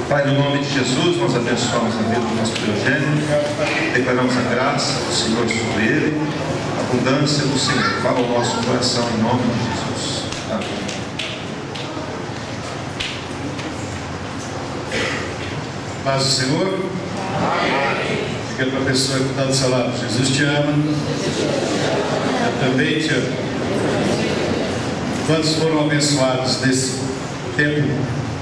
Pai, no nome de Jesus, nós abençoamos a vida do nosso Eugênio, declaramos a graça do Senhor sobre ele, a abundância do Senhor. Fala o nosso coração em nome de Jesus. Amém. Paz do Senhor. Amém. Diga para a pessoa que está do seu lado: Jesus te ama, eu também te amo. Quantos foram abençoados nesse tempo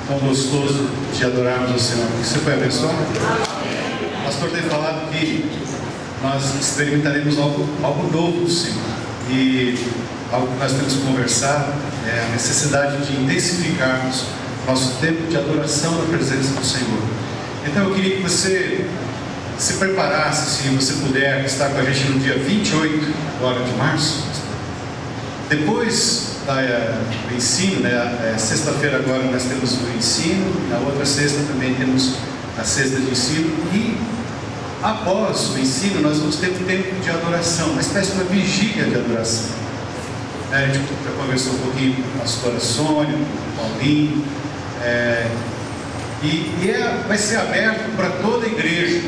tão gostoso de adorarmos ao Senhor? Você foi abençoado? O pastor tem falado que nós experimentaremos algo novo do Senhor, e algo que nós temos que conversar é a necessidade de intensificarmos nosso tempo de adoração na presença do Senhor. Então eu queria que você se preparasse, se você puder estar com a gente no dia 28 agora de março, depois do ensino, né? Sexta-feira agora nós temos o ensino, na outra sexta também temos a sexta de ensino, e após o ensino nós vamos ter um tempo de adoração, uma espécie de uma vigília de adoração. A gente já conversou um pouquinho com a pastora Sônia, com o Paulinho, vai ser aberto para toda a igreja.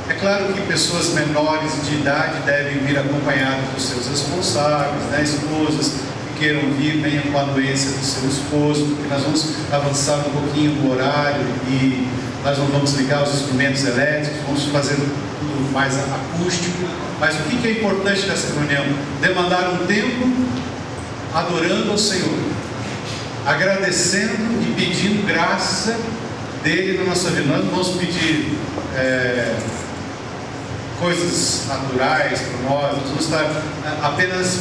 É claro que pessoas menores de idade devem vir acompanhadas dos seus responsáveis, né, esposas que queiram vir, venham com a anuência do seu esposo, porque nós vamos avançar um pouquinho no horário e nós não vamos ligar os instrumentos elétricos, vamos fazer tudo mais acústico. Mas o que é importante nessa reunião? Demandar um tempo adorando ao Senhor, agradecendo e pedindo graça dele na nossa vida. Nós não vamos pedir coisas naturais para nós vamos estar apenas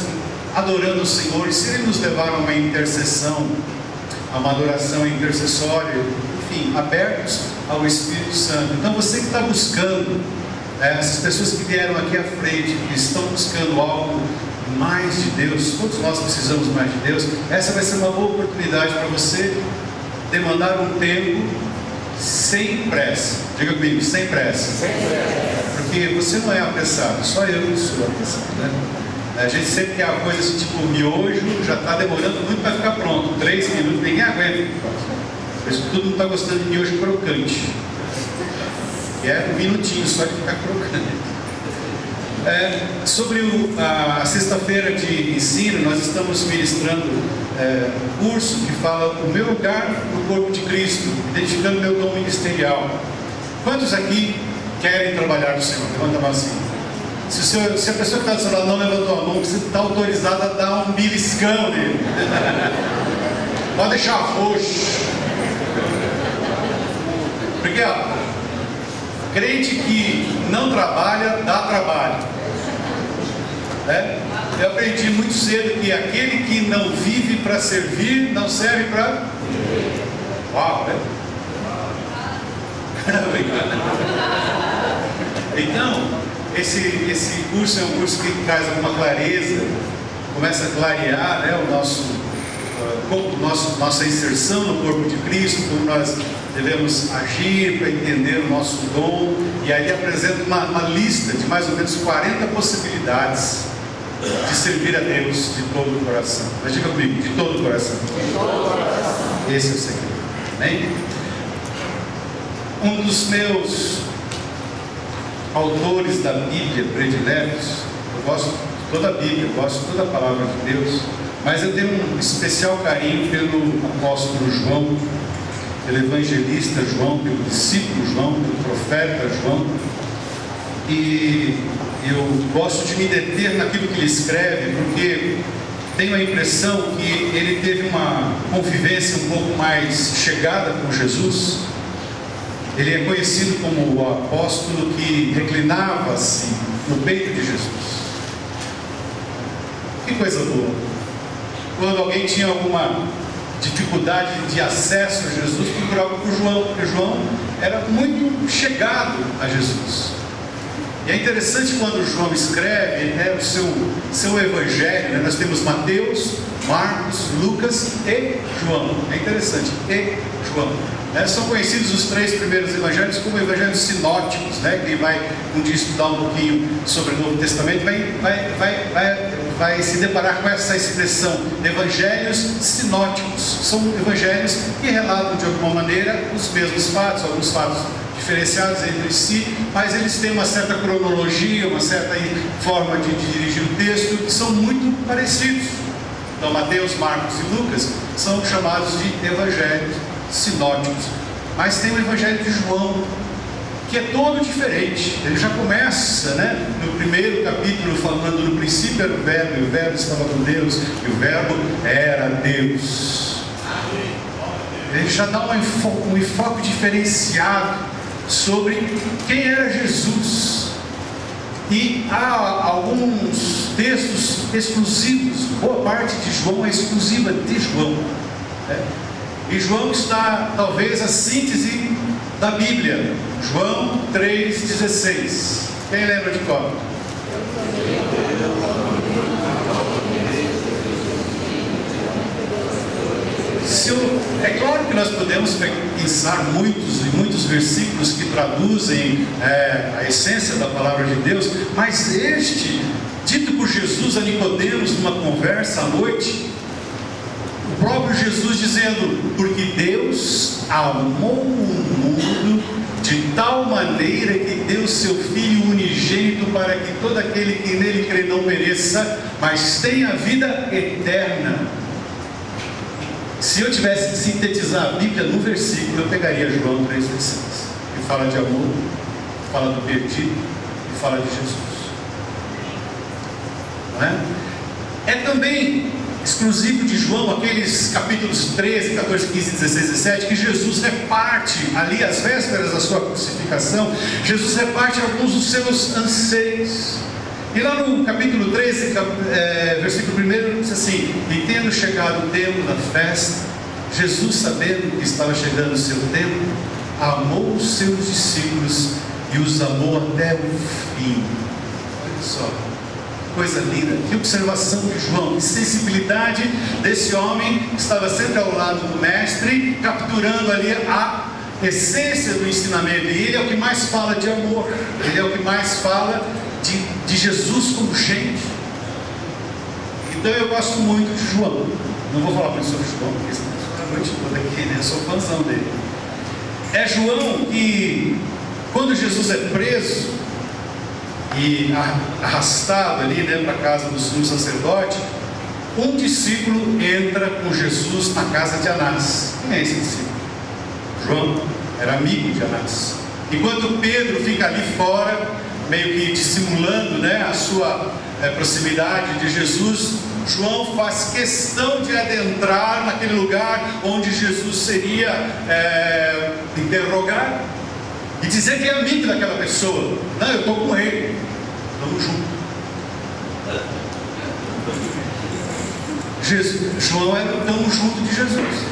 adorando o Senhor, e se Ele nos levar a uma intercessão, a uma adoração intercessória, enfim, abertos ao Espírito Santo. Então você que está buscando, essas pessoas que vieram aqui à frente, que estão buscando algo mais de Deus, todos nós precisamos mais de Deus, essa vai ser uma boa oportunidade para você demandar um tempo sem pressa. Diga comigo, sem pressa. Sem pressa. Porque você não é apressado, só eu que sou apressado, né? A gente sempre quer uma coisa assim, tipo miojo, já está demorando muito para ficar pronto. 3 minutos, ninguém aguenta. Por isso todo mundo está gostando de miojo crocante. E é um minutinho só de ficar crocante. Sobre a sexta-feira de ensino, nós estamos ministrando um curso que fala o meu lugar no corpo de Cristo, identificando meu dom ministerial. Quantos aqui querem trabalhar no Senhor? Levanta a mão assim. Se a pessoa que está do seu lado não levantou a mão, você está autorizado a dar um beliscão nele. Pode deixar roxo. Porque crente que não trabalha, dá trabalho. Eu aprendi muito cedo que aquele que não vive para servir, não serve para... Uau, né? Então, esse curso é um curso que traz alguma clareza, começa a clarear, né, nossa inserção no corpo de Cristo, como nós devemos agir para entender o nosso dom, e aí apresenta uma lista de mais ou menos 40 possibilidades de servir a Deus de todo o coração. Mas diga comigo, de todo o coração. De todo o coração. Esse é o segredo. Amém? Um dos meus autores da Bíblia prediletos, eu gosto de toda a Bíblia, eu gosto de toda a palavra de Deus, mas eu tenho um especial carinho pelo apóstolo João, pelo evangelista João, pelo discípulo João, pelo profeta João, e eu gosto de me deter naquilo que ele escreve, porque tenho a impressão que ele teve uma convivência um pouco mais chegada com Jesus. Ele é conhecido como o apóstolo que reclinava-se no peito de Jesus. Que coisa boa! Quando alguém tinha alguma dificuldade de acesso a Jesus, procurava por João, porque João era muito chegado a Jesus. E é interessante quando João escreve o seu evangelho, né? Nós temos Mateus, Marcos, Lucas e João. É interessante, e João. São conhecidos os 3 primeiros evangelhos como evangelhos sinóticos, né? Quem vai um dia estudar um pouquinho sobre o Novo Testamento vai vai se deparar com essa expressão, evangelhos sinóticos. São evangelhos que relatam de alguma maneira os mesmos fatos, alguns fatos diferenciados entre si, mas eles têm uma certa cronologia, uma certa forma de dirigir o texto, que são muito parecidos. Então Mateus, Marcos e Lucas são chamados de evangelhos sinóticos. Mas tem o evangelho de João, que é todo diferente. Ele já começa, no primeiro capítulo falando: no princípio era o Verbo, e o Verbo estava com Deus, e o Verbo era Deus. Ele já dá um enfoque diferenciado sobre quem era Jesus. E há alguns textos exclusivos, boa parte de João é exclusiva de João. E João está talvez a síntese da Bíblia. João 3,16. Quem lembra de qual? É claro que nós podemos pensar muitos versículos que traduzem a essência da palavra de Deus, mas este, dito por Jesus a Nicodemos numa conversa à noite, o próprio Jesus dizendo: porque Deus amou o mundo de tal maneira que deu seu Filho unigênito, para que todo aquele que nele crê não pereça, mas tenha vida eterna. Se eu tivesse que sintetizar a Bíblia num versículo, eu pegaria João 3,16, que fala de amor, fala do perdido e fala de Jesus. Não é? É também exclusivo de João aqueles capítulos 13, 14, 15, 16 e 17, que Jesus reparte ali às vésperas da sua crucificação. Jesus reparte alguns dos seus anseios. E lá no capítulo 13, versículo 1, diz assim: e tendo chegado o tempo da festa, Jesus, sabendo que estava chegando o seu tempo, amou os seus discípulos e os amou até o fim. Olha só, coisa linda, que observação de João, que sensibilidade desse homem que estava sempre ao lado do mestre, capturando ali a essência do ensinamento. E ele é o que mais fala de amor, ele é o que mais fala de Jesus como gente. Então eu gosto muito de João. Não vou falar muito sobre João, porque senão a noite toda aqui, eu sou fãzão dele. É João que, quando Jesus é preso e arrastado ali para a casa do sumo sacerdote, um discípulo entra com Jesus na casa de Anás. Quem é esse discípulo? João era amigo de Anás. Enquanto Pedro fica ali fora, meio que dissimulando a sua proximidade de Jesus, João faz questão de adentrar naquele lugar onde Jesus seria interrogado e dizer que é amigo daquela pessoa. Não, eu estou com ele, estamos juntos. João era tão junto de Jesus.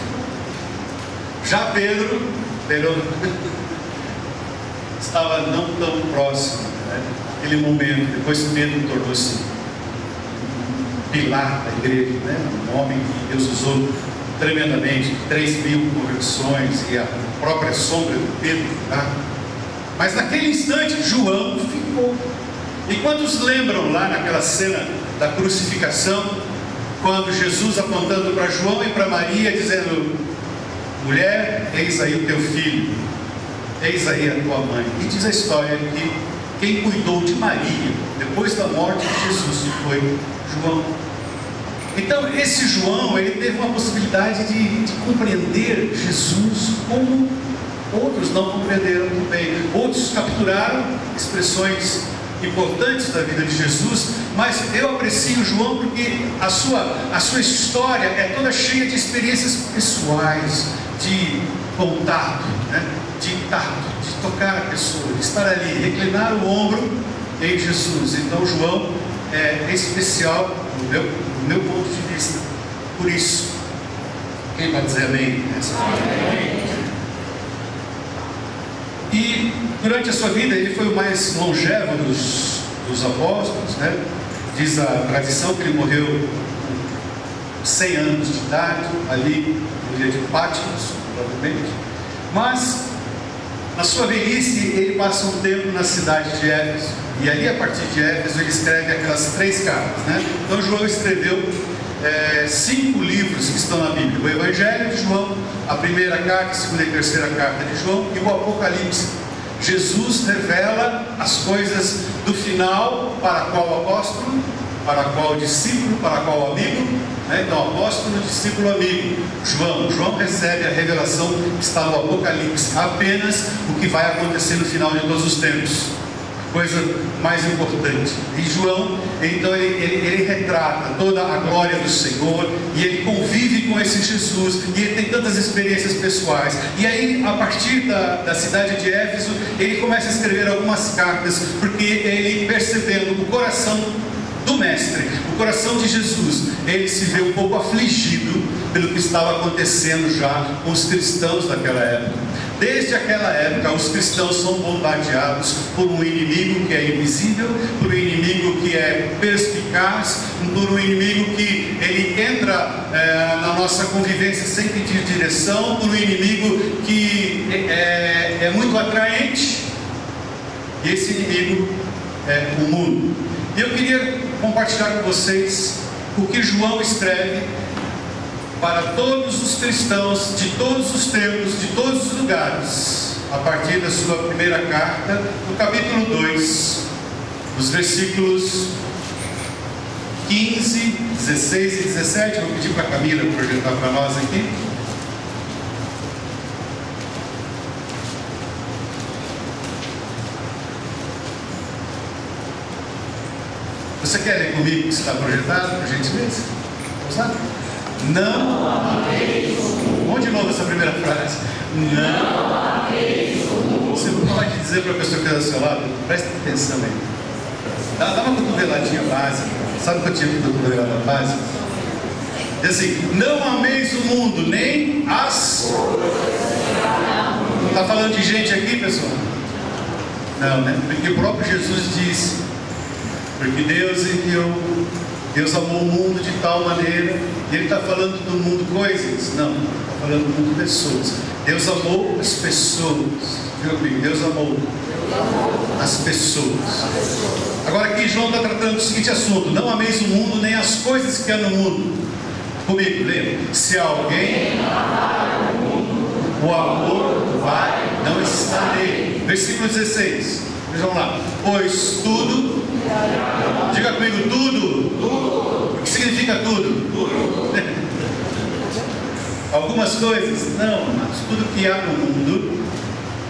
Já Pedro estava não tão próximo. Naquele momento, depois Pedro tornou-se um pilar da igreja, um homem que Deus usou tremendamente, 3.000 conversões e a própria sombra de Pedro. Mas naquele instante João ficou. E quantos lembram lá naquela cena da crucificação, quando Jesus apontando para João e para Maria, dizendo: mulher, eis aí o teu filho, eis aí a tua mãe. E diz a história que quem cuidou de Maria depois da morte de Jesus foi João. Então esse João, ele teve uma possibilidade de compreender Jesus como outros não compreenderam também. Outros capturaram expressões importantes da vida de Jesus, mas eu aprecio João porque a sua história é toda cheia de experiências pessoais, de contato, de tato, de tocar a pessoa, de estar ali, reclinar o ombro em Jesus. Então João é especial do meu ponto de vista. Por isso, quem vai dizer amém? Amém. E durante a sua vida ele foi o mais longevo dos apóstolos, Diz a tradição que ele morreu com 100 anos de idade, ali no dia de Patmos, provavelmente. Mas Na sua velhice, ele passa um tempo na cidade de Éfeso. E ali, a partir de Éfeso, ele escreve aquelas 3 cartas, né? Então, João escreveu 5 livros que estão na Bíblia: o Evangelho de João, a primeira carta, a segunda e terceira carta de João, e o Apocalipse. Jesus revela as coisas do final, para qual apóstolo, para qual discípulo, para qual amigo, né? Então, apóstolo, discípulo, amigo. João recebe a revelação que está no Apocalipse, apenas o que vai acontecer no final de todos os tempos, coisa mais importante. E João, então, ele retrata toda a glória do Senhor, e ele convive com esse Jesus, e ele tem tantas experiências pessoais. E aí, a partir da cidade de Éfeso, ele começa a escrever algumas cartas, porque ele, percebendo o coração do Mestre, o coração de Jesus, ele se vê um pouco afligido pelo que estava acontecendo já com os cristãos daquela época. Desde aquela época, os cristãos são bombardeados por um inimigo que é invisível, por um inimigo que é perspicaz, por um inimigo que ele entra na nossa convivência sem pedir direção, por um inimigo que é muito atraente. E esse inimigo é o mundo. E eu queria compartilhar com vocês o que João escreve para todos os cristãos de todos os tempos, de todos os lugares, a partir da sua primeira carta, no capítulo 2, os versículos 15, 16 e 17. Vou pedir para a Camila projetar para nós aqui. Você quer ler comigo o que está projetado, por gentileza? Vamos lá? Não ameis o mundo. Vamos de novo essa primeira frase. Não ameis o mundo. Você pode dizer para a pessoa que está do seu lado? Presta atenção aí. Dá uma cotoveladinha básica. Sabe o que eu tive de cotovelada básica? Diz assim: não ameis o mundo, nem as... Não está falando de gente aqui, pessoal? Não, né? Porque o próprio Jesus disse: porque Deus amou o mundo de tal maneira. E ele está falando do mundo coisas? Não, está falando do mundo pessoas. Deus amou as pessoas. Viu comigo? Deus amou as pessoas. Agora aqui João está tratando do seguinte assunto: não ameis o mundo, nem as coisas que há no mundo. Comigo, leia. Se alguém amar o mundo, o amor do Pai não está nele. Versículo 16. Vejam lá. Pois tudo... Diga comigo, tudo. O que significa tudo? Algumas coisas? Não, mas tudo que há no mundo.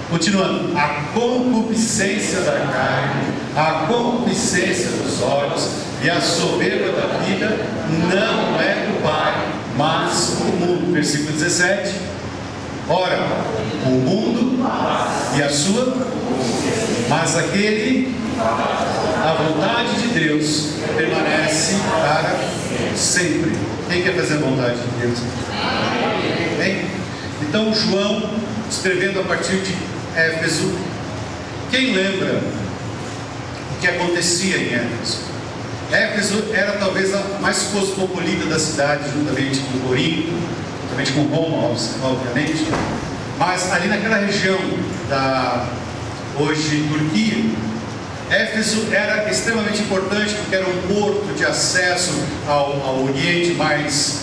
Continuando: a concupiscência da carne, a concupiscência dos olhos e a soberba da vida não é do Pai, mas o mundo. Versículo 17. Ora, o mundo e a sua, mas aquele, a vontade de Deus permanece para sempre. Quem quer fazer a vontade de Deus? Bem? Então João, escrevendo a partir de Éfeso, quem lembra o que acontecia em Éfeso? Éfeso era talvez a mais cosmopolita da cidade, juntamente com Corinto, juntamente com Roma, obviamente. Mas ali naquela região da hoje Turquia, Éfeso era extremamente importante, porque era um porto de acesso ao Oriente mais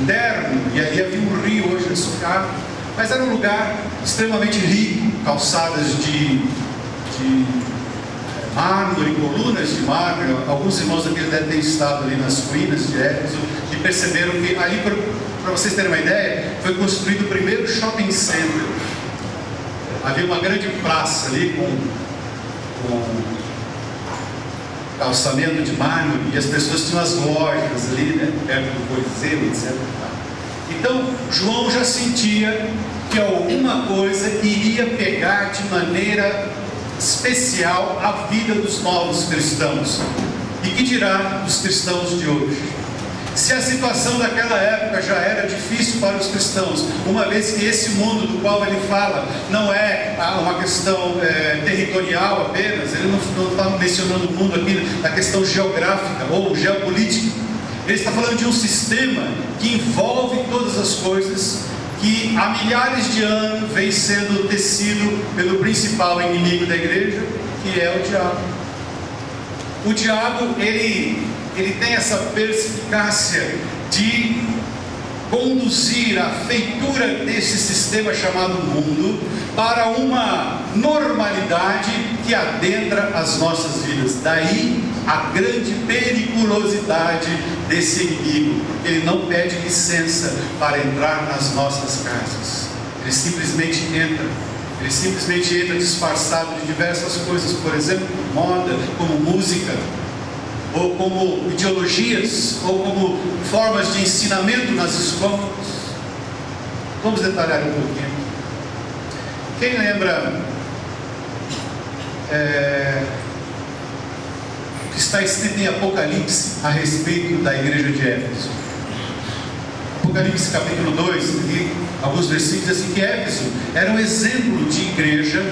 interno, e ali havia um rio, hoje é Sucar, mas era um lugar extremamente rico, calçadas de mármore, colunas de mármore. Alguns irmãos aqui devem ter estado ali nas ruínas de Éfeso e perceberam que ali, para vocês terem uma ideia, foi construído o primeiro shopping center. Havia uma grande praça ali com calçamento de mármore, e as pessoas tinham as lojas ali, né, perto do Coliseu, etc. Então João já sentia que alguma coisa iria pegar de maneira especial a vida dos novos cristãos, e que dirá dos cristãos de hoje. Se a situação daquela época já era difícil para os cristãos, uma vez que esse mundo do qual ele fala não é uma questão territorial apenas, ele não está mencionando o mundo aqui da questão geográfica ou geopolítica, ele está falando de um sistema que envolve todas as coisas, que há milhares de anos vem sendo tecido pelo principal inimigo da igreja, que é o diabo. O diabo, ele tem essa perspicácia de conduzir a feitura desse sistema chamado mundo para uma normalidade que adentra as nossas vidas. Daí a grande periculosidade desse inimigo. Ele não pede licença para entrar nas nossas casas. Ele simplesmente entra. Ele simplesmente entra disfarçado de diversas coisas, por exemplo, moda, como música, ou como ideologias, ou como formas de ensinamento nas escolas. Vamos detalhar um pouquinho. Quem lembra o que está escrito em Apocalipse a respeito da igreja de Éfeso? Apocalipse capítulo 2, e alguns versículos assim, que Éfeso era um exemplo de igreja.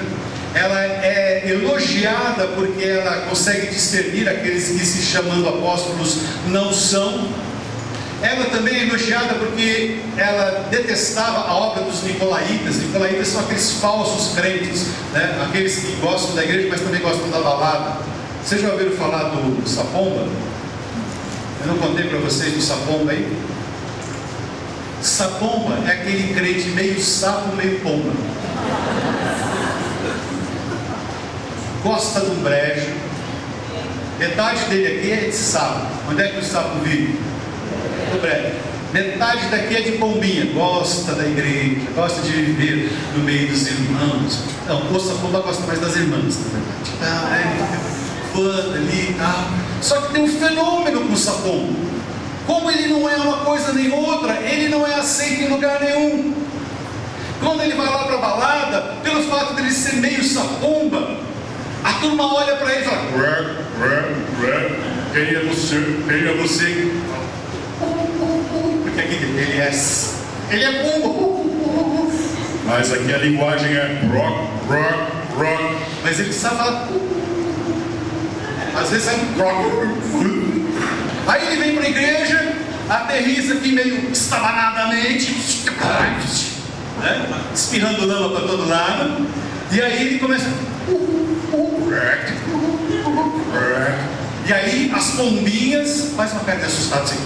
Ela é elogiada porque ela consegue discernir aqueles que, se chamando apóstolos, não são. Ela também é elogiada porque ela detestava a obra dos nicolaítas. Nicolaítas são aqueles falsos crentes, né? Aqueles que gostam da igreja, mas também gostam da balada. Vocês já ouviram falar do Sapomba? Eu não contei para vocês do Sapomba aí? Sapomba é aquele crente meio sapo, meio pomba. Gosta de um brejo. Metade dele aqui é de sapo. Onde é que o sapo vive? No brejo. Metade daqui é de pombinha. Gosta da igreja, gosta de viver no meio dos irmãos. Não, o sapomba gosta mais das irmãs, na verdade. Fã ali e tal. Só que tem um fenômeno com o sapomba. Como ele não é uma coisa nem outra, ele não é aceito em lugar nenhum. Quando ele vai lá para a balada, pelo fato dele ser meio sapomba, a turma olha para ele e fala: queria você. Porque aqui ele é pomba. Mas aqui a linguagem é rock. Mas ele sabe falar. Às vezes sai Aí ele vem para a igreja, aterriza aqui meio estabanadamente, né? Espirrando lama para todo lado, e aí ele começa. E aí as pombinhas faz uma cara de assustado assim.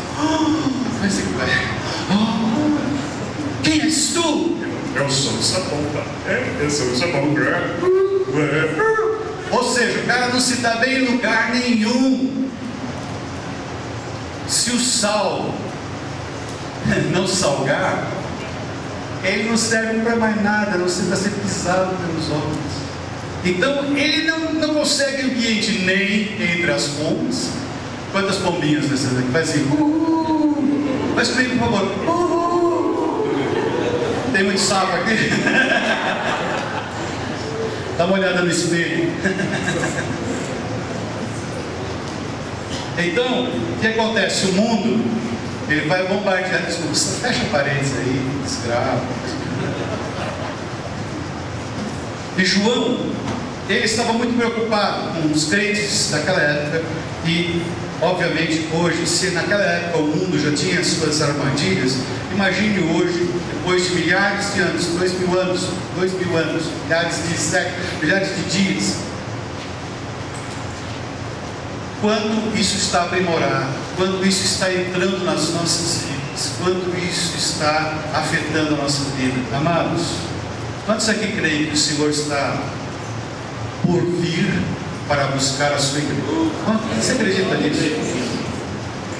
Quem és tu? Eu sou o Sapomba. Eu sou o Sapomba. Ou seja, o cara não se dá bem em lugar nenhum. Se o sal não salgar, ele não serve para mais nada, não serve para ser pisado pelos homens. Então ele não consegue ambiente nem entre as pombas. Quantas pombinhas nessas aqui? Faz assim. Faz comigo, por favor. Tem muito sapo aqui. Dá uma olhada no espelho. Então, o que acontece? O mundo, ele vai bombardear. Desculpa, fecha parênteses aí, escravo. E João, ele estava muito preocupado com os crentes daquela época. E, obviamente, hoje, se naquela época o mundo já tinha suas armadilhas, imagine hoje, depois de milhares de anos, 2000 anos, milhares de séculos, milhares de dias, quanto isso está aprimorado, quanto isso está entrando nas nossas vidas, quanto isso está afetando a nossa vida. Amados, quantos aqui creem que o Senhor está por vir para buscar a sua igreja? Você acredita nisso?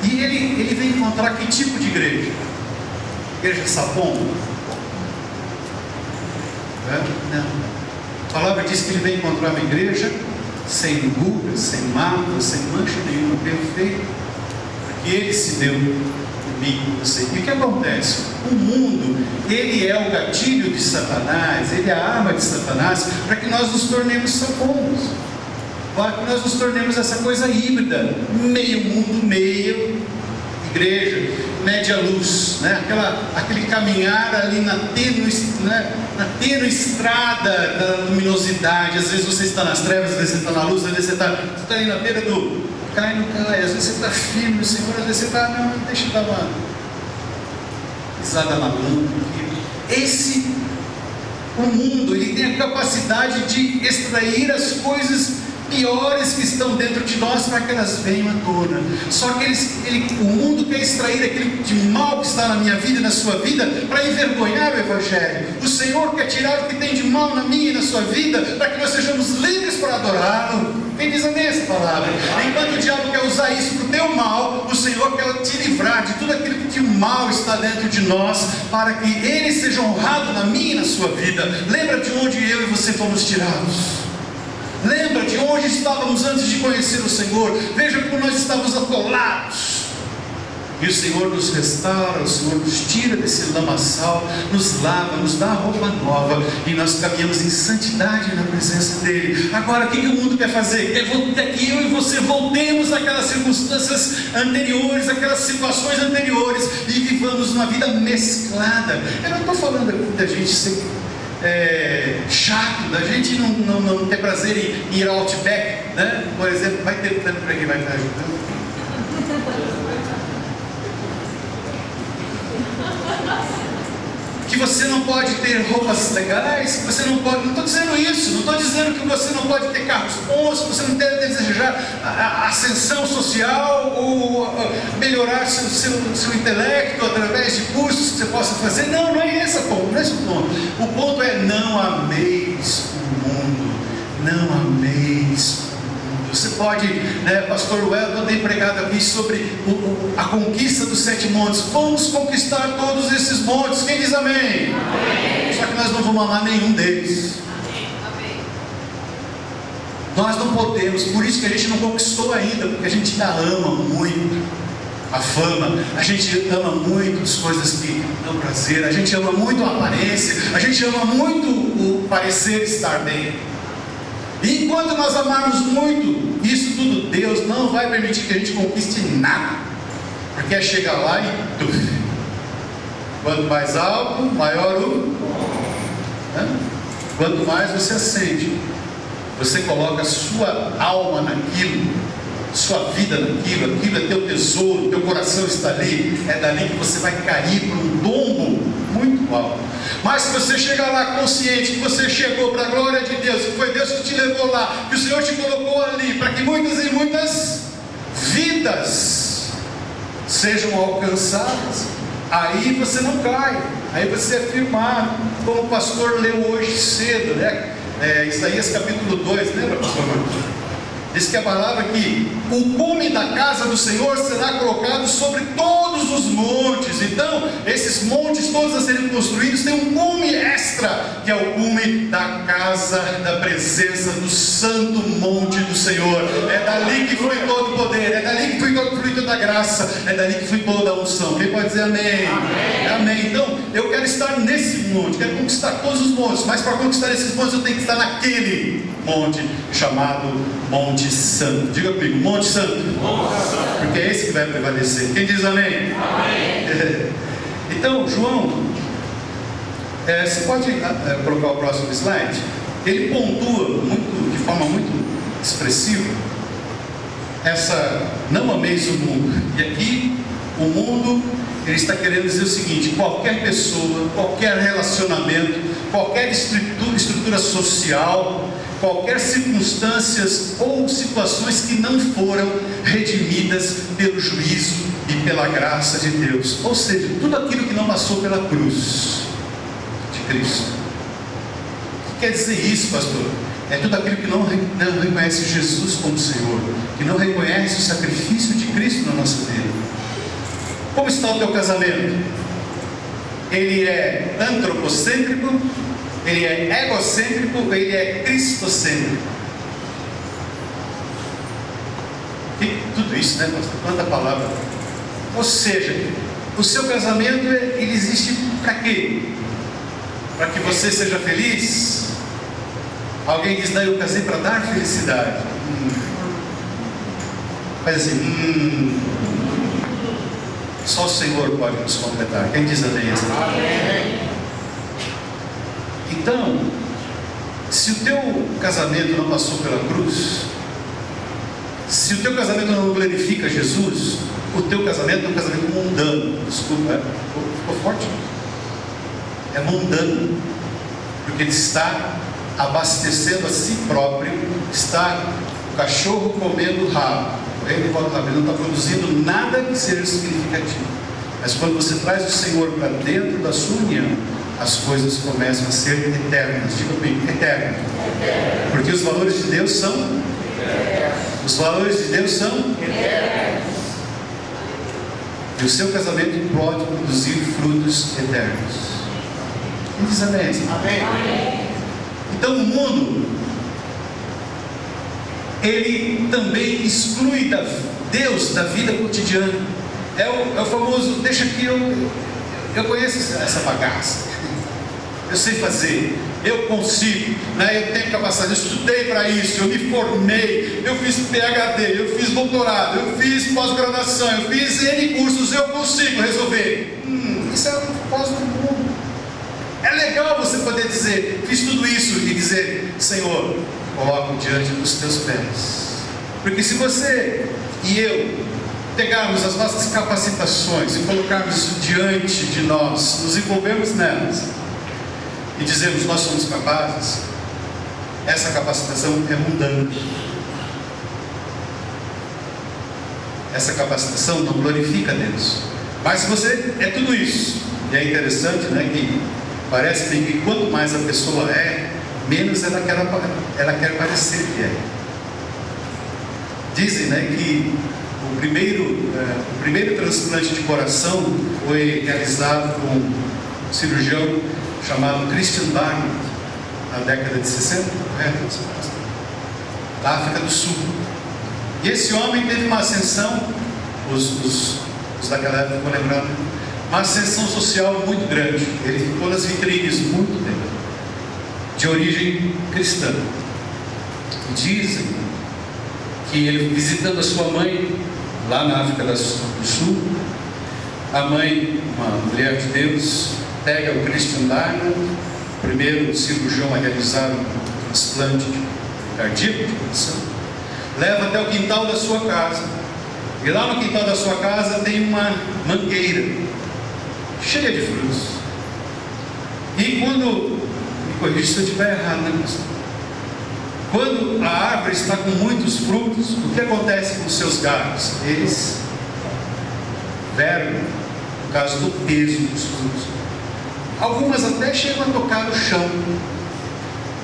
E ele vem encontrar que tipo de igreja? Igreja sapomba? Não. A palavra diz que ele vem encontrar uma igreja sem rugas, sem mácula, sem mancha nenhuma, perfeito, porque ele se deu por mim, por você. E o que acontece? O mundo, ele é o gatilho de Satanás, ele é a arma de Satanás para que nós nos tornemos sapombas, para que nós nos tornemos essa coisa híbrida, meio mundo, meio igreja, média luz, né? Aquele caminhar ali na tênue estrada da luminosidade. Às vezes você está nas trevas, às vezes você está na luz, às vezes você está ali na beira do cai, não cai, às vezes você está firme no Senhor, às vezes você está, não, deixa eu dar uma pisada na lâmpada aqui. O mundo, ele tem a capacidade de extrair as coisas piores que estão dentro de nós para que elas venham à tona. Só que o mundo quer extrair aquilo de mal que está na minha vida e na sua vida para envergonhar o Evangelho. O Senhor quer tirar o que tem de mal na minha e na sua vida para que nós sejamos livres para adorá-lo. Quem diz amém essa palavra? Enquanto o diabo quer usar isso para o teu mal, o Senhor quer te livrar de tudo aquilo que o mal está dentro de nós, para que Ele seja honrado na minha e na sua vida. Lembra de onde eu e você fomos tirados? Lembra de onde estávamos antes de conhecer o Senhor? Veja como nós estávamos atolados. E o Senhor nos restaura, o Senhor nos tira desse lamaçal, nos lava, nos dá roupa nova, e nós caminhamos em santidade na presença dEle. Agora, o que o mundo quer fazer? Quer que eu e você voltemos àquelas circunstâncias anteriores, aquelas situações anteriores, e vivamos uma vida mesclada. Eu não estou falando aqui da gente ser chato, da gente não ter prazer em ir ao Outback, né? Por exemplo, vai ter tanto para quem vai estar ajudando. Que você não pode ter roupas legais, que você não pode. Não estou dizendo isso, não estou dizendo que você não pode ter carros bons, que você não deve desejar a ascensão social ou melhorar seu intelecto através de cursos que você possa fazer. Não é esse o ponto, não é esse o ponto. O ponto é: não ameis o mundo, não ameis o mundo. Você pode, pastor Wellington tem pregado aqui sobre a conquista dos 7 montes. Vamos conquistar todos esses montes. Quem diz amém? Amém. Só que nós não vamos amar nenhum deles. Amém. Nós não podemos, por isso que a gente não conquistou ainda, porque a gente ainda ama muito a fama, a gente ama muito as coisas que dão prazer, a gente ama muito a aparência, a gente ama muito o parecer estar bem. E enquanto nós amarmos muito isso tudo, Deus não vai permitir que a gente conquiste nada, porque é chegar lá e quanto mais alto, maior quanto mais você acende, você coloca a sua alma naquilo, sua vida naquilo, aquilo é teu tesouro, teu coração está ali, é dali que você vai cair para um tombo muito alto. Mas se você chegar lá consciente que você chegou para a glória de Deus, que foi Deus que te levou lá, que o Senhor te colocou ali, para que muitas e muitas vidas sejam alcançadas, aí você não cai, aí você é firmado, como o pastor leu hoje cedo, Isaías capítulo 2, lembra, pastor Marcos? Diz que a palavra que o cume da casa do Senhor será colocado sobre todos os montes. Então, esses montes todos a serem construídos têm um cume extra, que é o cume da casa, da presença do santo monte do Senhor. É dali que flui todo o poder, é dali que flui toda a graça, é dali que flui toda a unção. Quem pode dizer amém? Amém. Amém. Então, eu quero estar nesse monte, quero conquistar todos os montes, mas para conquistar esses montes eu tenho que estar naquele monte chamado Monte Santo. Diga comigo, Monte Santo. Porque é esse que vai prevalecer. Quem diz amém? Amém. Então, João, você pode colocar o próximo slide? Ele pontua de forma muito expressiva não ameis o mundo. E aqui o mundo, ele está querendo dizer o seguinte: qualquer pessoa, qualquer relacionamento, qualquer estrutura social, qualquer circunstâncias ou situações que não foram redimidas pelo juízo e pela graça de Deus, ou seja, tudo aquilo que não passou pela cruz de Cristo. O que quer dizer isso, pastor? É tudo aquilo que não reconhece Jesus como Senhor, que não reconhece o sacrifício de Cristo na nossa vida. Como está o teu casamento? Ele é antropocêntrico? Ele é egocêntrico, ele é cristocêntrico? E tudo isso, né, pastor? Quanta palavra. Ou seja, o seu casamento, ele existe para quê? Para que você seja feliz? Alguém diz: não, eu casei para dar felicidade. Faz assim, só o Senhor pode nos completar. Quem diz amém? Amém. Então, se o teu casamento não passou pela cruz, se o teu casamento não glorifica Jesus, o teu casamento é um casamento mundano. Desculpa, ficou forte? é mundano, porque ele está abastecendo a si próprio, está o cachorro comendo o rabo, correndo em volta do rabo, ele não está produzindo nada que seja significativo. Mas quando você traz o Senhor para dentro da sua união, as coisas começam a ser eternas. Diga comigo, eterno. Porque os valores de Deus são eternos. Os valores de Deus são eternos. E o seu casamento pode produzir frutos eternos. Quem diz amém? Amém. Então o mundo, ele também exclui Deus da vida cotidiana. É o famoso, deixa que eu conheço essa bagaça, eu sei fazer, eu consigo, né? Eu tenho capacidade, eu estudei para isso, eu me formei, eu fiz PhD, eu fiz doutorado, eu fiz pós-graduação, eu fiz N cursos, eu consigo resolver. Isso é o propósito do mundo. É legal você poder dizer, fiz tudo isso, e dizer, Senhor, coloco diante dos teus pés. Porque se você e eu pegarmos as nossas capacitações e colocarmos isso diante de nós, nos envolvermos nelas e dizermos nós somos capazes, essa capacitação é mundana. Essa capacitação não glorifica a Deus. Mas se você é tudo isso, e é interessante, né, que parece bem que quanto mais a pessoa é, menos ela quer parecer que é. Dizem, né, que o primeiro transplante de coração foi realizado por um cirurgião chamado Christian Barnett, na década de 60, correto? Da África do Sul. E esse homem teve uma ascensão, os daquela época ficam lembrando, uma ascensão social muito grande. Ele ficou nas vitrines muito tempo, de origem cristã. E dizem que ele, visitando a sua mãe lá na África do Sul, a mãe, uma mulher de Deus, pega o Christian Barnett, o primeiro cirurgião a realizar um transplante cardíaco de coração, leva até o quintal da sua casa, e lá no quintal da sua casa tem uma mangueira cheia de frutos. E quando, me corrija se eu estiver errado, né, pastor? Quando a árvore está com muitos frutos, o que acontece com os seus galhos? Eles vergam por causa do peso dos frutos. Algumas até chegam a tocar no chão.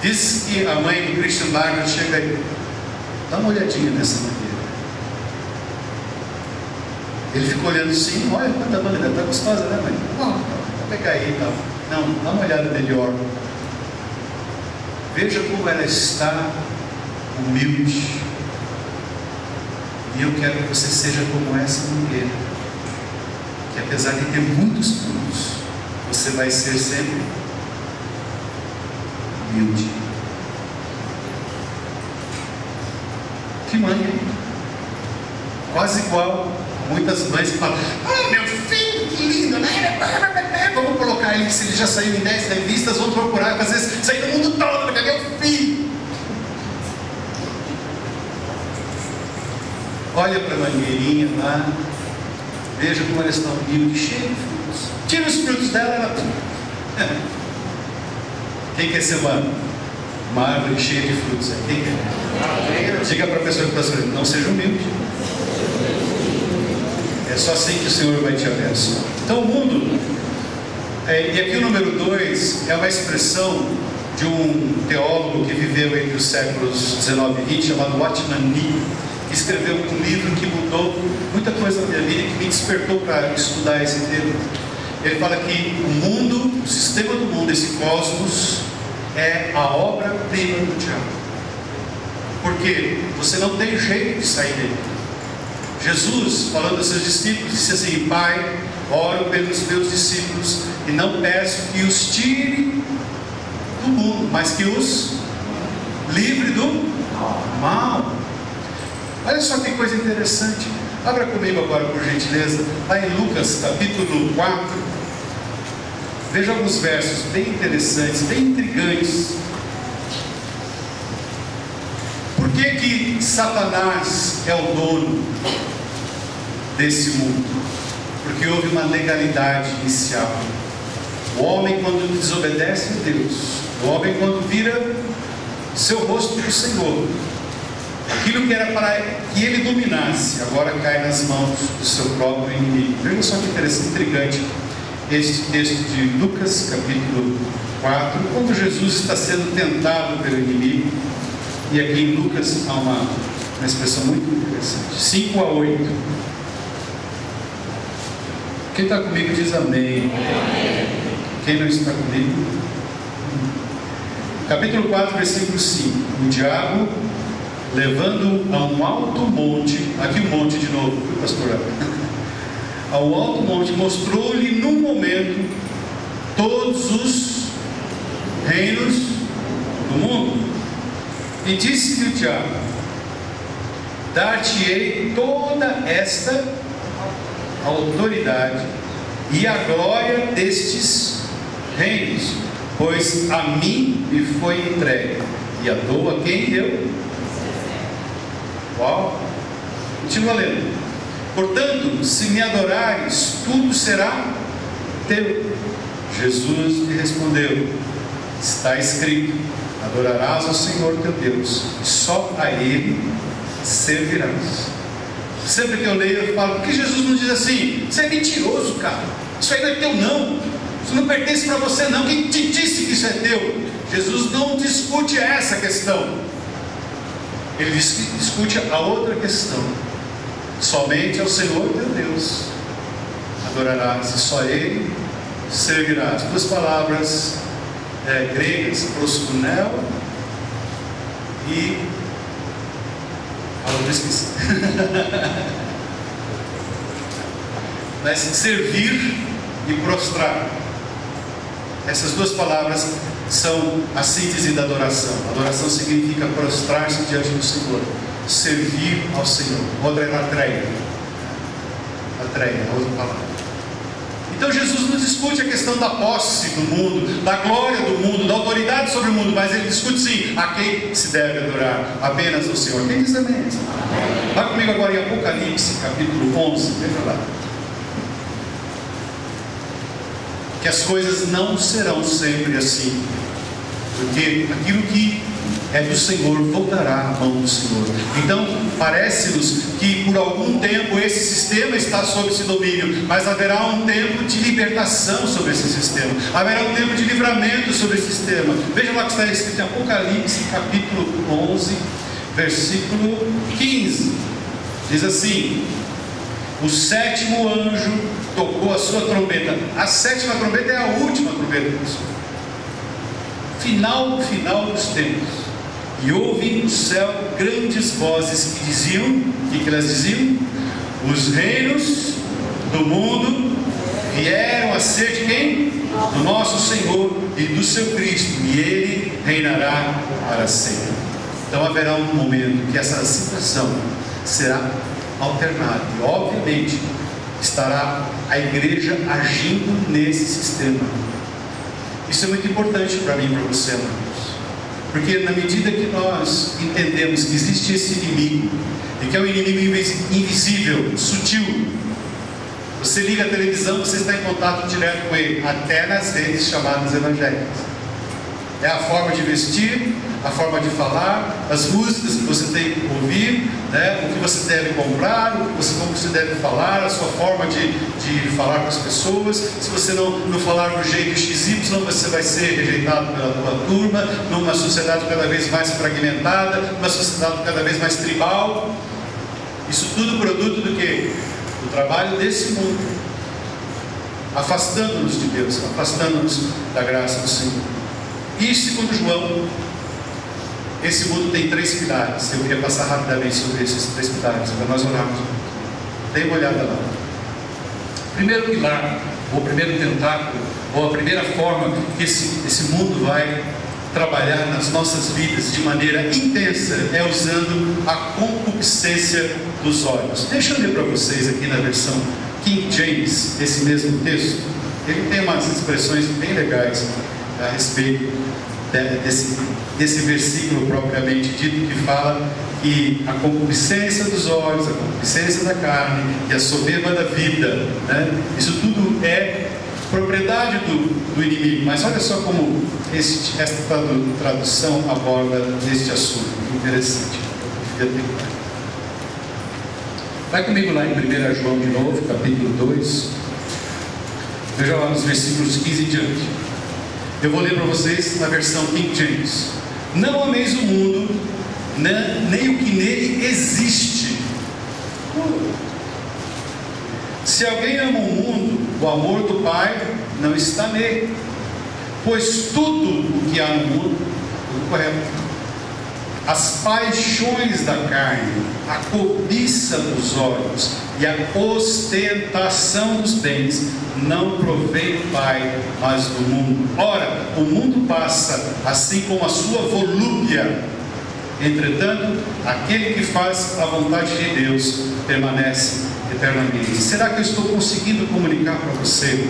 Diz que a mãe do Christian Barnett chega aí, dá uma olhadinha nessa mangueira. Ele ficou olhando assim, olha quanta mangueira, está gostosa, né, mãe? Vou pegar aí e tal. Não, dá uma olhada melhor. Veja como ela está humilde. E eu quero que você seja como essa mangueira, que apesar de ter muitos frutos, você vai ser sempre humilde. Que mãe, hein? Quase igual muitas mães que falam, meu filho, que lindo, né? Vamos colocar ele, se ele já saiu em 10 revistas, vamos procurar, às vezes sair do mundo todo, cadê meu filho? Olha para a mangueirinha lá, veja como ela está humilde, cheia de frutos. Tira os frutos dela, ela... Quem quer ser uma árvore cheia de frutos? Quem quer? Diga para a pessoa que está sorrindo, não seja humilde. É só assim que o Senhor vai te abençoar. Então o mundo, e aqui o número 2 é uma expressão de um teólogo que viveu entre os séculos 19 e 20, chamado Watchman Nee, que escreveu um livro que mudou muita coisa na minha vida e que me despertou para estudar esse tema. Ele fala que o mundo, o sistema do mundo, esse cosmos, é a obra-prima do diabo. Porque você não tem jeito de sair dele. Jesus, falando aos seus discípulos, disse assim: Pai, oro pelos meus discípulos e não peço que os tire do mundo, mas que os livre do mal. Olha só que coisa interessante. Abra comigo agora, por gentileza, lá em Lucas capítulo 4. Veja alguns versos bem interessantes, bem intrigantes. Por que Satanás é o dono desse mundo? Porque houve uma legalidade inicial. O homem quando desobedece a Deus, o homem quando vira seu rosto para o Senhor, aquilo que era para que ele dominasse, agora cai nas mãos do seu próprio inimigo. Veja só que interessante, intrigante, este texto de Lucas, capítulo 4, quando Jesus está sendo tentado pelo inimigo, e aqui em Lucas há uma expressão muito interessante, 5 a 8. Quem está comigo diz amém. Quem não está comigo? Capítulo 4, versículo 5. O diabo, levando a um alto monte, aqui um monte de novo, viu, pastor? Ao alto monte, mostrou-lhe num momento todos os reinos do mundo. E disse-lhe o diabo: dar-te-ei toda esta autoridade e a glória destes reinos, pois a mim me foi entregue, e a dou a quem eu. Uau! Continua lendo. Portanto, se me adorares, tudo será teu. Jesus lhe respondeu: está escrito: adorarás ao Senhor teu Deus, e só a Ele servirás. Sempre que eu leio, eu falo: por que Jesus não diz assim? Isso é mentiroso, cara. Isso aí não é teu, não. Isso não pertence para você, não. Quem te disse que isso é teu? Jesus não discute essa questão. Ele discute a outra questão. Somente ao Senhor teu Deus adorarás, e só Ele servirás. Duas palavras gregas, proskuneo e a outra esqueci. Mas servir e prostrar. Essas duas palavras são a síntese da adoração. Adoração significa prostrar-se diante do Senhor, servir ao Senhor. Outra é atreia. Atreia, outra palavra. Então Jesus não discute a questão da posse do mundo, da glória do mundo, da autoridade sobre o mundo, mas ele discute sim a quem se deve adorar, apenas ao Senhor. Quem diz amém? Vai comigo agora em Apocalipse, capítulo 11, veja lá. Que as coisas não serão sempre assim, porque aquilo que é do Senhor voltará à mão do Senhor. Então parece-nos que por algum tempo esse sistema está sob esse domínio, mas haverá um tempo de libertação sobre esse sistema, haverá um tempo de livramento sobre esse sistema. Veja lá que está escrito em Apocalipse capítulo 11, versículo 15, diz assim: o sétimo anjo tocou a sua trombeta. A sétima trombeta é a última trombeta do Senhor, final dos tempos. E houve no céu grandes vozes que diziam, o que elas diziam? Os reinos do mundo vieram a ser de quem? Do nosso Senhor e do seu Cristo, e Ele reinará para sempre. Então haverá um momento que essa situação será alternada, e obviamente estará a igreja agindo nesse sistema. Isso é muito importante para mim e para você, amados. Porque na medida que nós entendemos que existe esse inimigo, e que é um inimigo invisível, sutil, você liga a televisão, você está em contato direto com ele, até nas redes chamadas evangélicas. É a forma de vestir, a forma de falar, as músicas que você tem que ouvir, né? O que você deve comprar, como você deve falar, a sua forma de falar com as pessoas. Se você não falar do jeito XY, você vai ser rejeitado pela tua turma, numa sociedade cada vez mais fragmentada, numa sociedade cada vez mais tribal. Isso tudo produto do quê? Do trabalho desse mundo, afastando-nos de Deus, afastando-nos da graça do Senhor. E segundo João, esse mundo tem 3 pilares. Eu queria passar rapidamente sobre esses 3 pilares, para nós orarmos. Dê uma olhada lá. Primeiro pilar, ou primeiro tentáculo, ou a primeira forma que esse mundo vai trabalhar nas nossas vidas de maneira intensa, é usando a concupiscência dos olhos. Deixa eu ler para vocês aqui na versão King James, esse mesmo texto. Ele tem umas expressões bem legais a respeito desse versículo propriamente dito, que fala que a concupiscência dos olhos, a concupiscência da carne e a soberba da vida, né? Isso tudo é propriedade do inimigo. Mas olha só como esta tradução aborda este assunto. Interessante. Vai comigo lá em 1 João de novo, capítulo 2. Veja lá nos versículos 15 em diante. Eu vou ler para vocês na versão King James. Não ameis o mundo, nem o que nele existe. Se alguém ama o mundo, o amor do Pai não está nele. Pois tudo o que há no mundo, tudo correto, as paixões da carne, a cobiça dos olhos e a ostentação dos bens não provém do Pai, mas do mundo. Ora, o mundo passa, assim como a sua volúpia. Entretanto, aquele que faz a vontade de Deus permanece eternamente. Será que eu estou conseguindo comunicar para você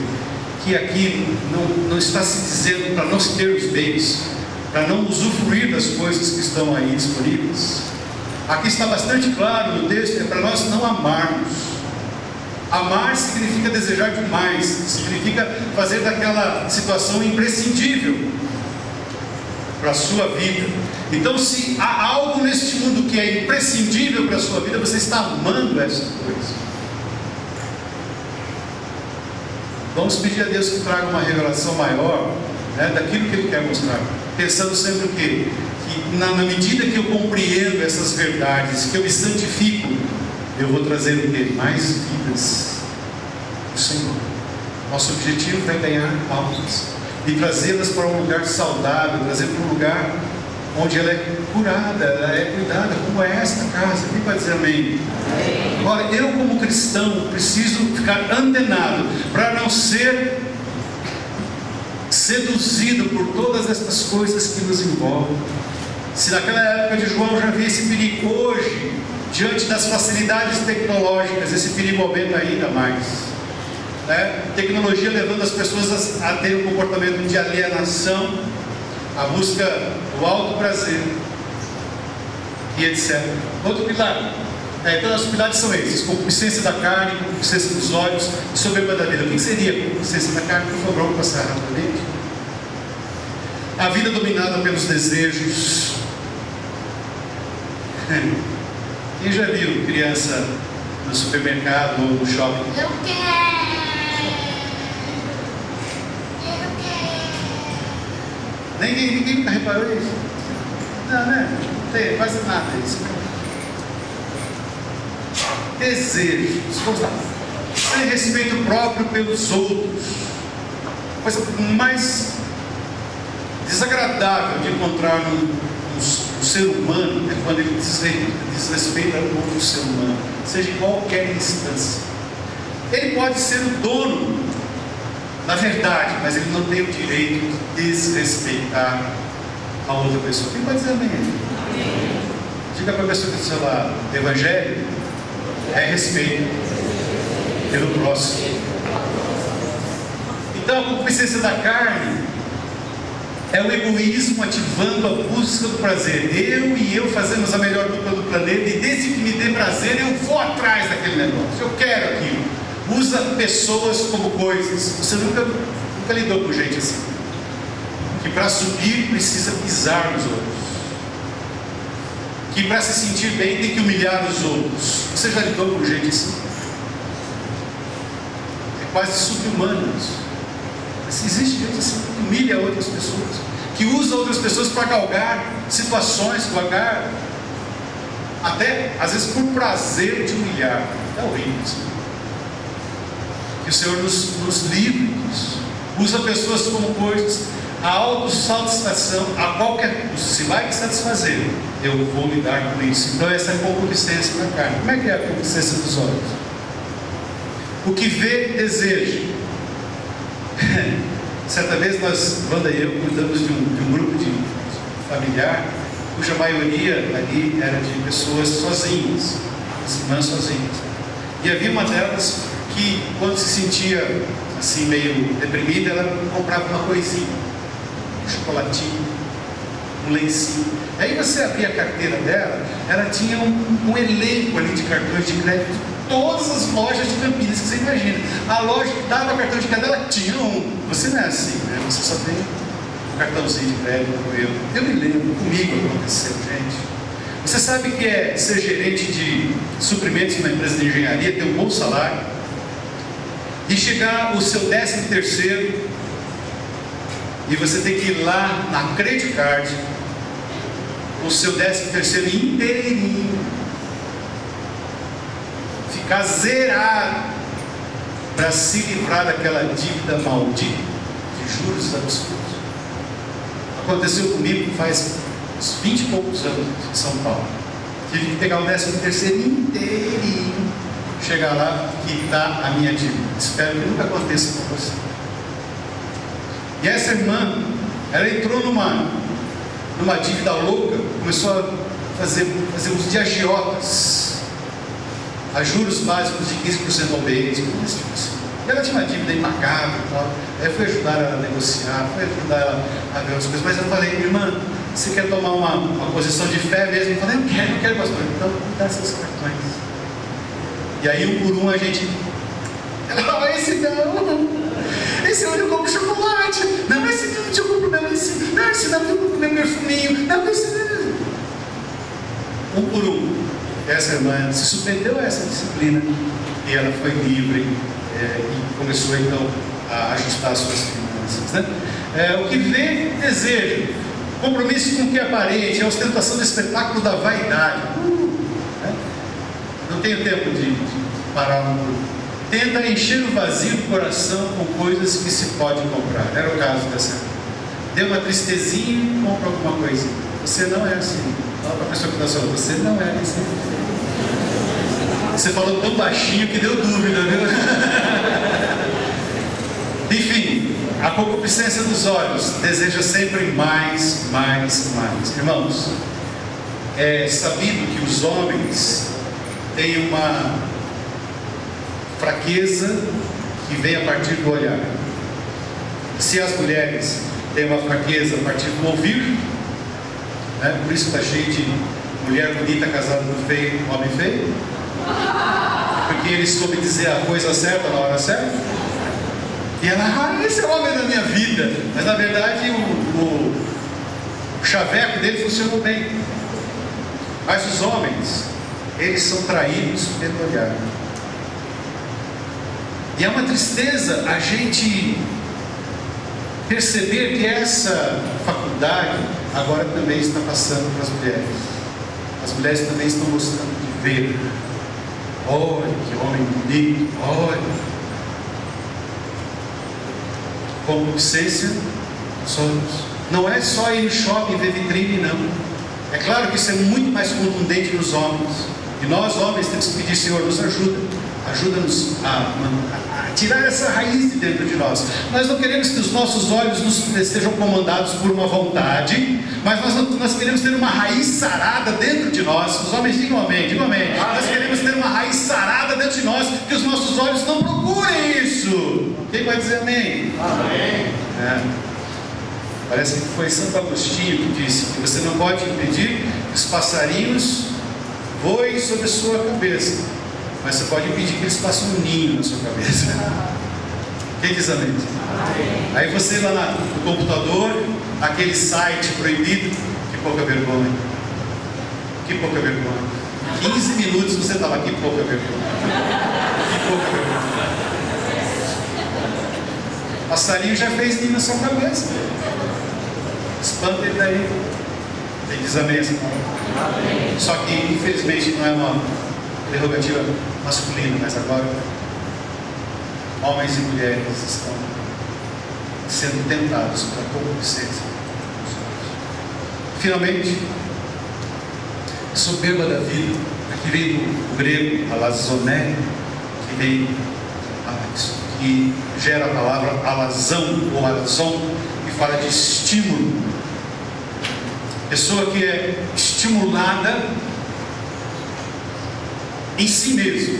que aqui não está se dizendo para não se ter os bens, para não usufruir das coisas que estão aí disponíveis? Aqui está bastante claro no texto, é para nós não amarmos. Amar significa desejar demais, significa fazer daquela situação imprescindível para a sua vida. Então, se há algo neste mundo que é imprescindível para a sua vida, você está amando essa coisa. Vamos pedir a Deus que traga uma revelação maior, né, daquilo que Ele quer mostrar. Pensando sempre o quê? Que na medida que eu compreendo essas verdades, que eu me santifico, eu vou trazer o quê? Mais vidas do Senhor. Nosso objetivo é ganhar almas e trazê-las para um lugar saudável, trazer para um lugar onde ela é curada, ela é cuidada, como é esta casa. Quem vai dizer amém? Agora, eu como cristão preciso ficar antenado para não ser seduzido por todas estas coisas que nos envolvem. Se naquela época de João já havia esse perigo, hoje, diante das facilidades tecnológicas, esse perigo aumenta ainda mais, né? Tecnologia levando as pessoas a ter um comportamento de alienação, a busca do alto prazer e etc. Outro pilar, então os pilares são esses: concupiscência da carne, concupiscência dos olhos e soberba da vida. O que seria a concupiscência da carne? Por favor, vamos passar rapidamente. A vida dominada pelos desejos. Quem já viu criança no supermercado ou no shopping? Eu quero. Ninguém nunca reparou isso? Não, né? Não tem quase nada isso. Desejos. Vamos lá. Sem respeito próprio pelos outros. A coisa mais desagradável de encontrar no ser humano é quando ele desrespeita o outro ser humano, seja em qualquer instância. Ele pode ser o dono, na verdade, mas ele não tem o direito de desrespeitar a outra pessoa. Quem pode dizer amém? Diga para a pessoa que está do seu lado: evangelho é respeito pelo próximo. Então, a concupiscência da carne é o egoísmo ativando a busca do prazer. Eu e eu fazemos a melhor dupla do planeta, e desde que me dê prazer, eu vou atrás daquele negócio. Eu quero aquilo. Usa pessoas como coisas. Você nunca lidou com gente assim, que para subir precisa pisar nos outros, que para se sentir bem tem que humilhar os outros. Você já lidou com gente assim? É quase subhumano isso. Existe gente assim que humilha outras pessoas, que usa outras pessoas para galgar situações, galgar até às vezes por prazer de humilhar. É horrível isso. Que o Senhor nos livre disso. Usa pessoas como coisas, a autossatisfação a qualquer custo. Se vai me satisfazer, eu vou lidar com isso. Então essa é a concupiscência da carne. Como é que é a concupiscência dos olhos? O que vê, deseja. Certa vez nós, Wanda e eu, cuidamos de um grupo de familiar, cuja maioria ali era de pessoas sozinhas, irmãs sozinhas. E havia uma delas que, quando se sentia assim meio deprimida, ela comprava uma coisinha, um chocolatinho, um lencinho. Aí você abria a carteira dela, ela tinha um elenco ali de cartões de crédito. todas as lojas de Campinas que você imagina. A loja que dava cartão de crédito, ela tinha um. Você não é assim, né? Você só tem um cartãozinho de crédito como eu. Eu me lembro, comigo aconteceu, gente. Você sabe que é ser gerente de suprimentos numa empresa de engenharia, ter um bom salário, e chegar o seu 13º, e você tem que ir lá na credit card, o seu 13º inteirinho, ficar zerado, para se livrar daquela dívida maldita, de juros absurdos. Aconteceu comigo faz uns 20 e poucos anos em São Paulo. Tive que pegar o 13º inteirinho, chegar lá e quitar a minha dívida. Espero que nunca aconteça com você. E essa irmã, ela entrou numa dívida louca, começou a fazer uso de agiotas, a juros básicos de 15% ao mês, coisa tipo assim. E ela tinha uma dívida impagável e tal. Aí eu fui ajudar ela a negociar, fui ajudar ela a ver as coisas. Mas eu falei, irmã, você quer tomar uma posição de fé mesmo? Eu falei, não quero, pastor. Então, dá seus cartões. E aí, um por um, a gente... Ela, esse não. Esse eu compro chocolate. Não, esse não tinha um problema assim. Não, esse não eu compro meu perfuminho. Não, esse não. Um por um. Essa irmã se submeteu a essa disciplina e ela foi livre e começou então a ajustar as suas finanças, né? O que vê, desejo, compromisso com o que é aparente, a ostentação do espetáculo da vaidade. Né? Não tenho tempo de parar um pouco. Tenta encher o vazio do coração com coisas que se pode comprar. Era o caso dessa irmã. Deu uma tristezinha, compra alguma coisinha. Você não é assim. Fala para a pessoa que está falando, você não é assim. Você falou tão baixinho que deu dúvida, viu? Enfim, a concupiscência dos olhos deseja sempre mais. Irmãos, é sabido que os homens têm uma fraqueza que vem a partir do olhar. Se as mulheres têm uma fraqueza a partir do ouvir, né? Por isso está cheio de mulher bonita casada com feio, homem feio, porque ele soube dizer a coisa certa na hora certa. E ela, esse é o homem da minha vida. Mas na verdade o chaveco dele funcionou bem. Mas os homens, eles são traídos pelo olhar. E é uma tristeza a gente perceber que essa faculdade agora também está passando para as mulheres. As mulheres também estão gostando de ver. Olha, que homem bonito, olha. Concupiscência dos olhos. Não é só ir no shopping e ver vitrine, não. É claro que isso é muito mais contundente nos homens. E nós, homens, temos que pedir, Senhor, nos ajuda. Ajuda-nos a tirar essa raiz de dentro de nós. Nós não queremos que os nossos olhos estejam comandados por uma vontade, mas nós queremos ter uma raiz sarada dentro de nós. Os homens digam amém, digam amém. Nós queremos ter uma raiz sarada dentro de nós, que os nossos olhos não procurem isso. Quem vai dizer amém? Amém. Parece que foi Santo Agostinho que disse que você não pode impedir que os passarinhos voem sobre a sua cabeça, mas você pode impedir que eles façam um ninho na sua cabeça. Quem diz amém? Aí você lá no computador, aquele site proibido, que pouca vergonha. Que pouca vergonha. 15 minutos você está lá, que pouca vergonha. Que pouca vergonha. O passarinho já fez ninho na sua cabeça. Espanta ele daí. Quem diz amém? Só que infelizmente não é uma prerrogativa masculina, mas agora homens e mulheres estão sendo tentados pela concupiscência. Finalmente, soberba da vida. Aqui vem do grego alazoné, que gera a palavra alazão ou alazon, que fala de estímulo. Pessoa que é estimulada em si mesmo.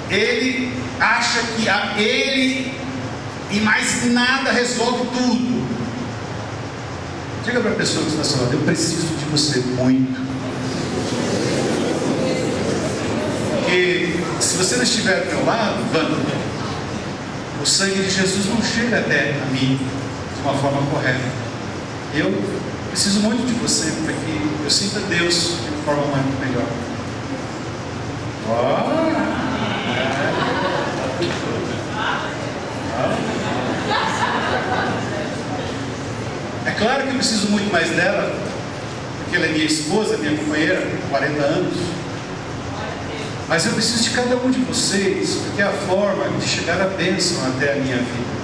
Ele acha que ele e mais nada resolve tudo. Diga para a pessoa que está falando, eu preciso de você muito. Porque se você não estiver do meu lado, o sangue de Jesus não chega até a mim de uma forma correta. Eu preciso muito de você para que eu sinta Deus de uma forma muito melhor. É claro que eu preciso muito mais dela, porque ela é minha esposa, minha companheira, 40 anos. Mas eu preciso de cada um de vocês, porque é a forma de chegar a bênção até a minha vida.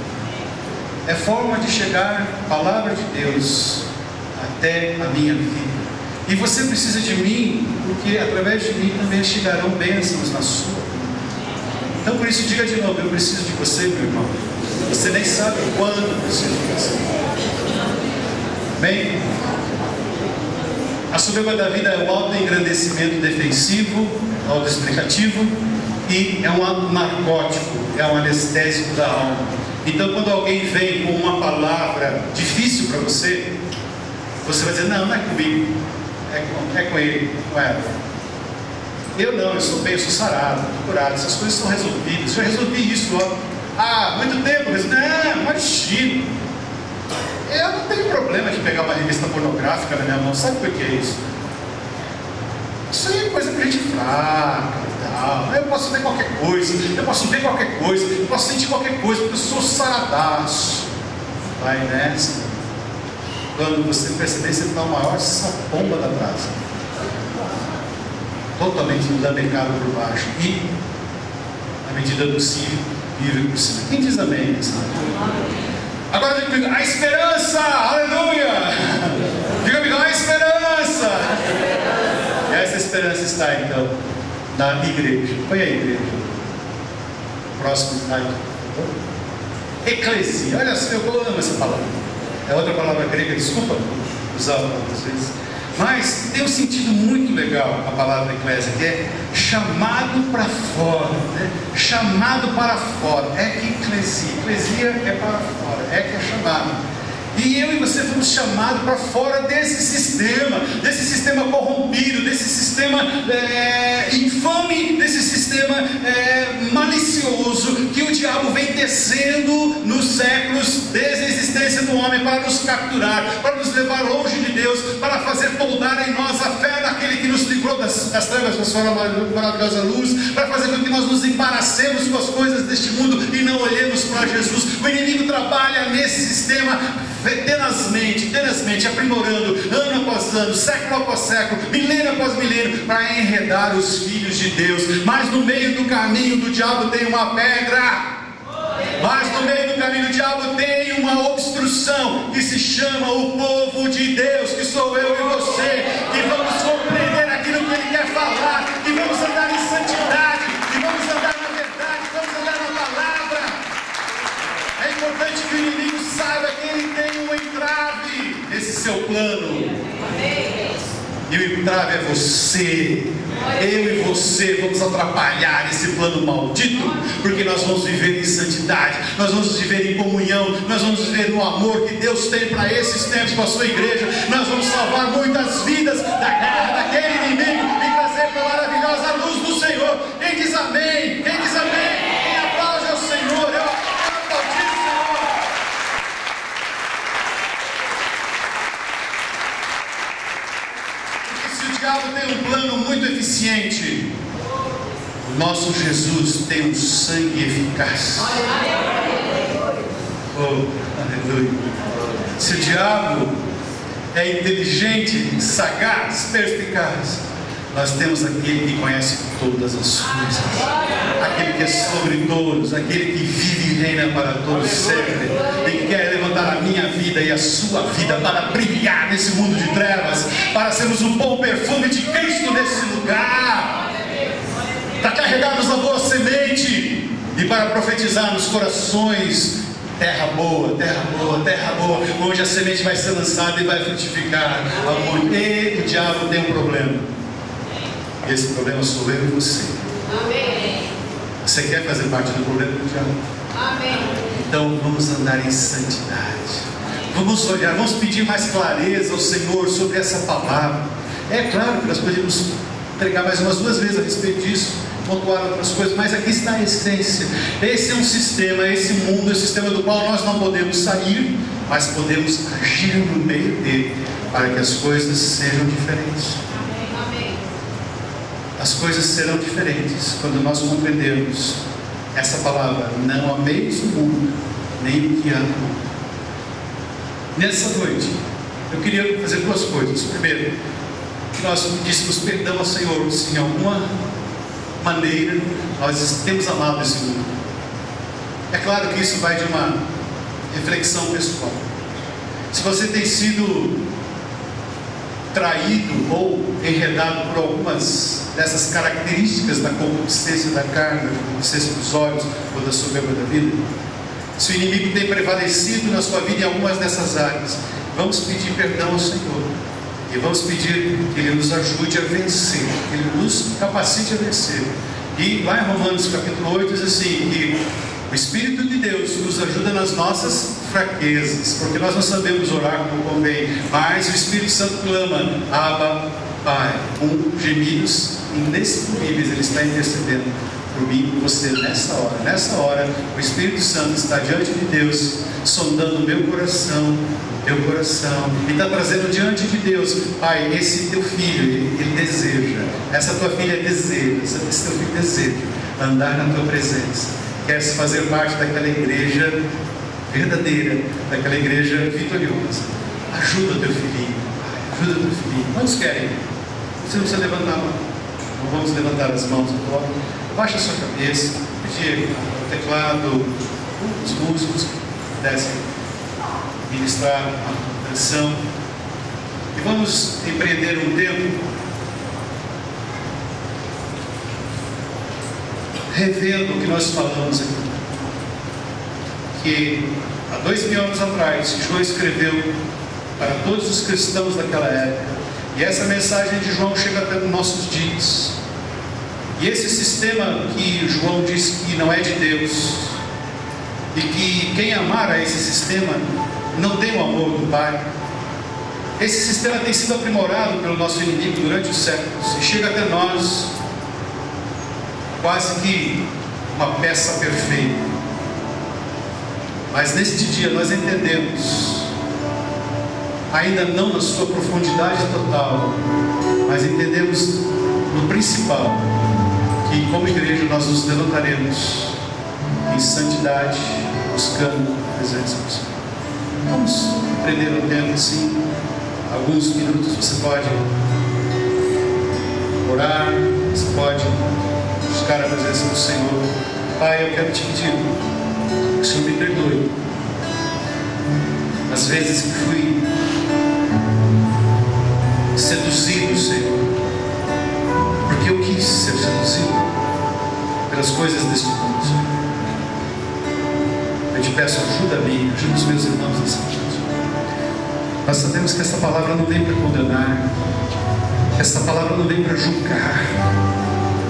É a forma de chegar a palavra de Deus até a minha vida. E você precisa de mim, porque através de mim também chegarão bênçãos na sua vida. Então por isso diga de novo, eu preciso de você, meu irmão. Você nem sabe quando precisa de você. Bem, a soberba da vida é o autoengrandecimento defensivo, autoexplicativo, e é um narcótico, é um anestésico da alma. Então quando alguém vem com uma palavra difícil para você, você vai dizer, não é comigo, é com ele, com ela. Eu sou bem, eu sou sarado, curado, essas coisas são resolvidas. Eu resolvi isso há muito tempo. Imagina. Eu não tenho problema de pegar uma revista pornográfica na minha mão. Sabe por que é isso? Isso aí é coisa pra gente fraca e tal. Eu posso ver qualquer coisa, eu posso ver qualquer coisa, eu posso sentir qualquer coisa, porque eu sou saradaço. Vai nessa. Quando você perceber, você está o maior sapomba da brasa, totalmente lambecado por baixo, e na medida do possível vive por cima. Quem diz amém? Agora diga comigo, a esperança, aleluia! Diga comigo, a esperança! E essa esperança está então na igreja. Põe a igreja. Próximo slide. Eclesia, olha só, eu amo essa palavra. É outra palavra grega, desculpa usar algumas vezes. Mas tem um sentido muito legal a palavra eclésia, que é chamado para fora, né? Chamado para fora. É que eclesia é para fora, é que é chamado. E eu e você fomos chamados para fora desse sistema corrompido, desse sistema infame, desse sistema malicioso que o diabo vem tecendo nos séculos desde a existência do homem para nos capturar, para nos levar longe de Deus, para fazer toldar em nós a fé daquele que nos livrou das trevas da sua maravilhosa luz, para fazer com que nós nos embaracemos com as coisas deste mundo e não olhemos para Jesus. O inimigo trabalha nesse sistema tenazmente, aprimorando, ano após ano, século após século, milênio após milênio, para enredar os filhos de Deus. Mas no meio do caminho do diabo tem uma pedra. Mas no meio do caminho do diabo tem uma obstrução que se chama o povo de Deus, que sou eu e você, que vamos compreender aquilo que Ele quer falar, que vamos andar em santidade, que vamos andar na verdade, que vamos andar na palavra. É importante que o inimigo saiba que ele tem um entrave nesse seu plano. E o entrave é você. Eu e você vamos atrapalhar esse plano maldito, porque nós vamos viver em santidade, nós vamos viver em comunhão, nós vamos viver no amor que Deus tem para esses tempos, para a sua igreja. Nós vamos salvar muitas vidas da guerra daquele inimigo e trazer para a maravilhosa luz do Senhor. Quem diz amém? Quem diz amém? Quem aplaude ao Senhor? Eu aplaudi o Senhor. Porque se o diabo tem um plano muito eficiente, o nosso Jesus tem um sangue eficaz. Oh, aleluia. Se o diabo é inteligente, sagaz, perspicaz, nós temos aquele que conhece todas as coisas, aquele que é sobre todos, aquele que vive e reina para todos sempre, e que quer levantar a minha vida e a sua vida para brilhar nesse mundo de trevas, para sermos um bom perfume de Cristo nesse lugar, para carregarmos a boa semente e para profetizar nos corações. Terra boa, terra boa, terra boa, onde a semente vai ser lançada e vai frutificar. E o diabo tem um problema. E esse problema sou eu e você. Amém. Você quer fazer parte do problema do diabo? Amém. Então vamos andar em santidade. Vamos olhar, vamos pedir mais clareza ao Senhor sobre essa palavra. É claro que nós podemos pregar mais umas 2 vezes a respeito disso. pontuar outras coisas, mas aqui está a essência. Esse é um sistema, esse mundo, esse sistema do qual nós não podemos sair, mas podemos agir no meio dele, para que as coisas sejam diferentes. Amém. As coisas serão diferentes quando nós compreendermos essa palavra: não ameis o mundo, nem o que há no mundo. Nessa noite, eu queria fazer duas coisas. Primeiro, que nós pedíssemos perdão ao Senhor se em alguma maneira nós temos amado esse mundo. É claro que isso vai de uma reflexão pessoal. Se você tem sido traído ou enredado por algumas dessas características da concupiscência da carne, da concupiscência dos olhos ou da soberba da vida, se o inimigo tem prevalecido na sua vida em algumas dessas áreas, vamos pedir perdão ao Senhor e vamos pedir que Ele nos ajude a vencer, que Ele nos capacite a vencer. E lá em Romanos capítulo 8 diz assim, que o Espírito de Deus nos ajuda nas nossas fraquezas, porque nós não sabemos orar como convém, mas o Espírito Santo clama: Abba, Pai, com gemidos inexprimíveis. Ele está intercedendo por mim e por você nessa hora. Nessa hora, o Espírito Santo está diante de Deus, sondando o meu coração, e está trazendo diante de Deus: Pai, esse teu filho, ele deseja, essa tua filha deseja, esse teu filho deseja andar na tua presença, quer se fazer parte daquela igreja verdadeira, daquela igreja vitoriosa. Ajuda o teu filhinho, ajuda o teu filhinho. Quantos querem? Você não precisa levantar a mão, não vamos levantar as mãos agora. Baixa a sua cabeça, pedir o teclado, os músicos que pudessem ministrar uma canção, e vamos empreender um tempo revendo o que nós falamos aqui, que há 2000 anos atrás João escreveu para todos os cristãos daquela época, e essa mensagem de João chega até os nossos dias. E esse sistema que João diz que não é de Deus, e que quem amar a esse sistema não tem o amor do Pai, esse sistema tem sido aprimorado pelo nosso inimigo durante os séculos, e chega até nós quase que uma peça perfeita. Mas neste dia nós entendemos, ainda não na sua profundidade total, mas entendemos no principal, que como igreja nós nos levantaremos em santidade, buscando a presença do Senhor. Vamos prender o tempo assim, alguns minutos. Você pode orar, você pode buscar a presença do Senhor. Pai, eu quero te pedir que o Senhor me perdoe as vezes que fui seduzido, Senhor, porque eu quis ser seduzido pelas coisas deste mundo, Senhor. Eu te peço, ajuda-me, ajuda os meus irmãos nessa noite. Nós sabemos que essa palavra não vem para condenar, essa palavra não vem para julgar,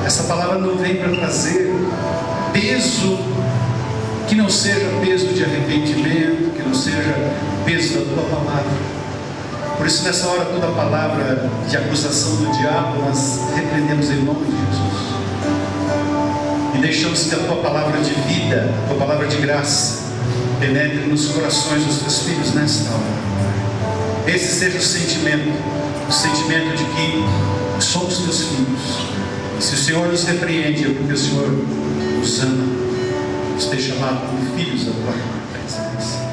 essa palavra não vem para trazer peso que não seja peso de arrependimento, que não seja peso da tua palavra. Por isso, nessa hora, toda palavra de acusação do diabo nós repreendemos em nome de Jesus e deixamos que a tua palavra de vida, a tua palavra de graça penetre nos corações dos teus filhos nesta hora. Esse seja o sentimento de que somos teus filhos. E se o Senhor nos repreende, é porque o Senhor nos ama, nos tem chamado como filhos da tua presença.